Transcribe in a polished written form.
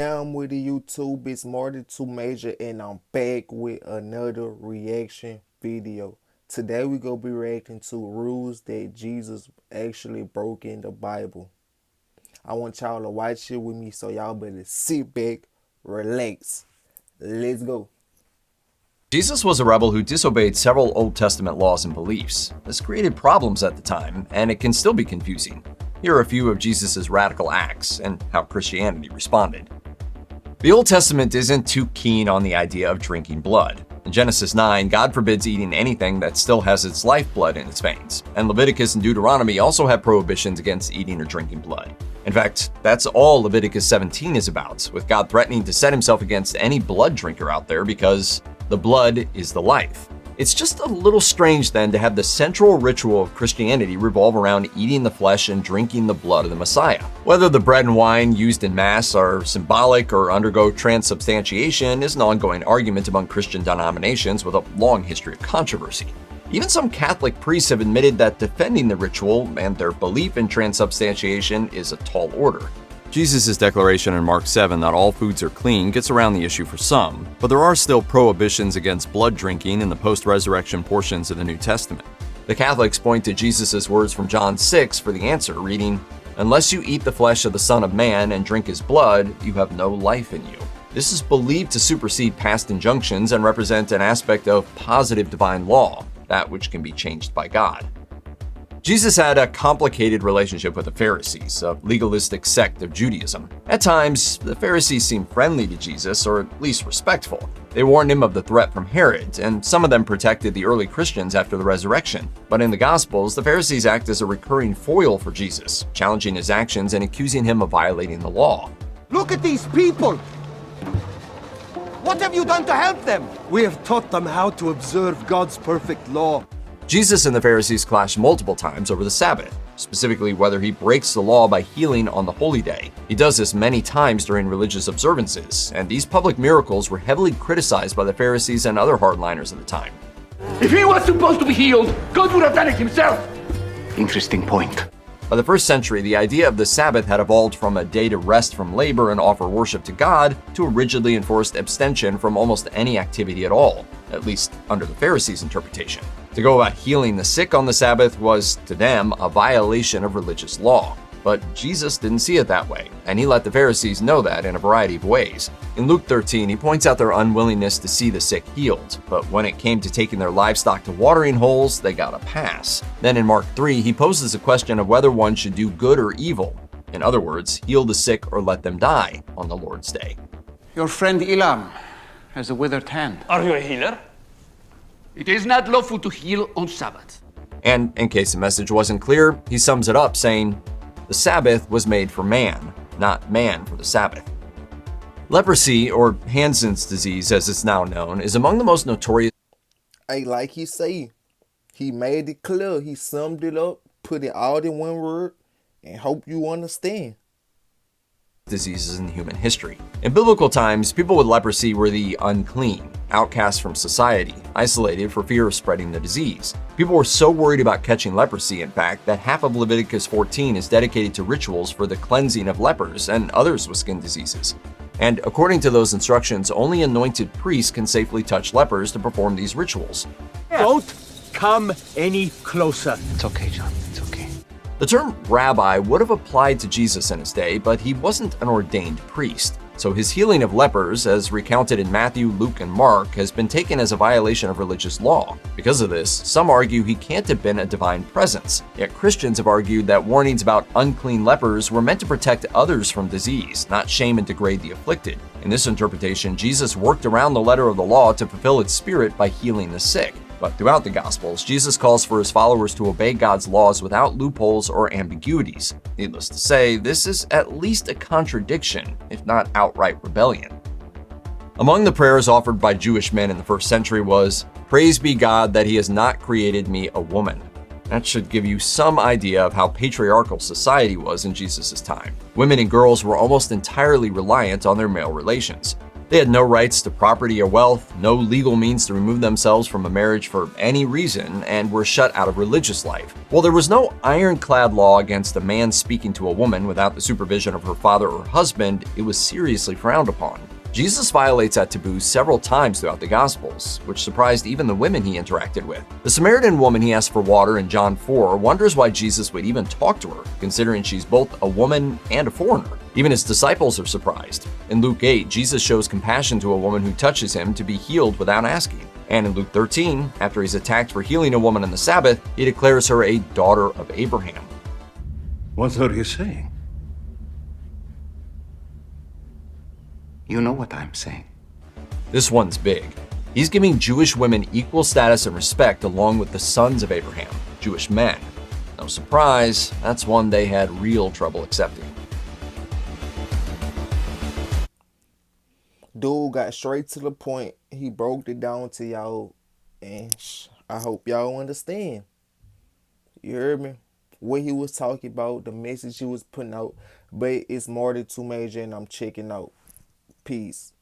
I'm with the YouTube, it's Marty 2 Major, and I'm back with another reaction video. Today we gonna be reacting to rules that Jesus actually broke in the Bible. I want y'all to watch it with me, so y'all better sit back, relax. Let's go. Jesus was a rebel who disobeyed several Old Testament laws and beliefs. This created problems at the time, and it can still be confusing. Here are a few of Jesus' radical acts and how Christianity responded. The Old Testament isn't too keen on the idea of drinking blood. In Genesis 9, God forbids eating anything that still has its lifeblood in its veins, and Leviticus and Deuteronomy also have prohibitions against eating or drinking blood. In fact, that's all Leviticus 17 is about, with God threatening to set himself against any blood drinker out there because the blood is the life. It's just a little strange then to have the central ritual of Christianity revolve around eating the flesh and drinking the blood of the Messiah. Whether the bread and wine used in Mass are symbolic or undergo transubstantiation is an ongoing argument among Christian denominations with a long history of controversy. Even some Catholic priests have admitted that defending the ritual and their belief in transubstantiation is a tall order. Jesus' declaration in Mark 7 that all foods are clean gets around the issue for some, but there are still prohibitions against blood drinking in the post-resurrection portions of the New Testament. The Catholics point to Jesus' words from John 6 for the answer, reading, "Unless you eat the flesh of the Son of Man and drink his blood, you have no life in you." This is believed to supersede past injunctions and represent an aspect of positive divine law, that which can be changed by God. Jesus had a complicated relationship with the Pharisees, a legalistic sect of Judaism. At times, the Pharisees seemed friendly to Jesus, or at least respectful. They warned him of the threat from Herod, and some of them protected the early Christians after the resurrection. But in the Gospels, the Pharisees act as a recurring foil for Jesus, challenging his actions and accusing him of violating the law. Look at these people! What have you done to help them? We have taught them how to observe God's perfect law. Jesus and the Pharisees clash multiple times over the Sabbath, specifically whether he breaks the law by healing on the holy day. He does this many times during religious observances, and these public miracles were heavily criticized by the Pharisees and other hardliners at the time. If he was supposed to be healed, God would have done it himself. Interesting point. By the first century, the idea of the Sabbath had evolved from a day to rest from labor and offer worship to God to a rigidly enforced abstention from almost any activity at all, at least under the Pharisees' interpretation. To go about healing the sick on the Sabbath was, to them, a violation of religious law. But Jesus didn't see it that way, and he let the Pharisees know that in a variety of ways. In Luke 13, he points out their unwillingness to see the sick healed, but when it came to taking their livestock to watering holes, they got a pass. Then in Mark 3, he poses a question of whether one should do good or evil. In other words, heal the sick or let them die on the Lord's Day. Your friend Elam has a withered hand. Are you a healer? It is not lawful to heal on Sabbath. And in case the message wasn't clear, he sums it up saying, "The Sabbath was made for man, not man for the Sabbath." Leprosy, or Hansen's disease as it's now known, is among the most notorious Hey, like he say, he made it clear, he summed it up, put it all in one word, and hope you understand. diseases in human history. In biblical times, people with leprosy were the unclean, outcasts from society, isolated for fear of spreading the disease. People were so worried about catching leprosy, in fact, that half of Leviticus 14 is dedicated to rituals for the cleansing of lepers and others with skin diseases. And according to those instructions, only anointed priests can safely touch lepers to perform these rituals. Don't come any closer. It's okay, John. It's okay. The term rabbi would have applied to Jesus in his day, but he wasn't an ordained priest. So his healing of lepers, as recounted in Matthew, Luke, and Mark, has been taken as a violation of religious law. Because of this, some argue he can't have been a divine presence. Yet Christians have argued that warnings about unclean lepers were meant to protect others from disease, not shame and degrade the afflicted. In this interpretation, Jesus worked around the letter of the law to fulfill its spirit by healing the sick. But throughout the Gospels, Jesus calls for his followers to obey God's laws without loopholes or ambiguities. Needless to say, this is at least a contradiction, if not outright rebellion. Among the prayers offered by Jewish men in the first century was, "Praise be God that he has not created me a woman." That should give you some idea of how patriarchal society was in Jesus' time. Women and girls were almost entirely reliant on their male relations. They had no rights to property or wealth, no legal means to remove themselves from a marriage for any reason, and were shut out of religious life. While there was no ironclad law against a man speaking to a woman without the supervision of her father or husband, it was seriously frowned upon. Jesus violates that taboo several times throughout the Gospels, which surprised even the women he interacted with. The Samaritan woman he asked for water in John 4 wonders why Jesus would even talk to her, considering she's both a woman and a foreigner. Even his disciples are surprised. In Luke 8, Jesus shows compassion to a woman who touches him to be healed without asking. And in Luke 13, after he's attacked for healing a woman on the Sabbath, he declares her a daughter of Abraham. What are you saying? You know what I'm saying. This one's big. He's giving Jewish women equal status and respect along with the sons of Abraham, Jewish men. No surprise, that's one they had real trouble accepting. Dude got straight to the point. He broke it down to y'all, and I hope y'all understand. You heard me? What he was talking about, the message he was putting out. But it's Marty Too Major, and I'm checking out. Peace.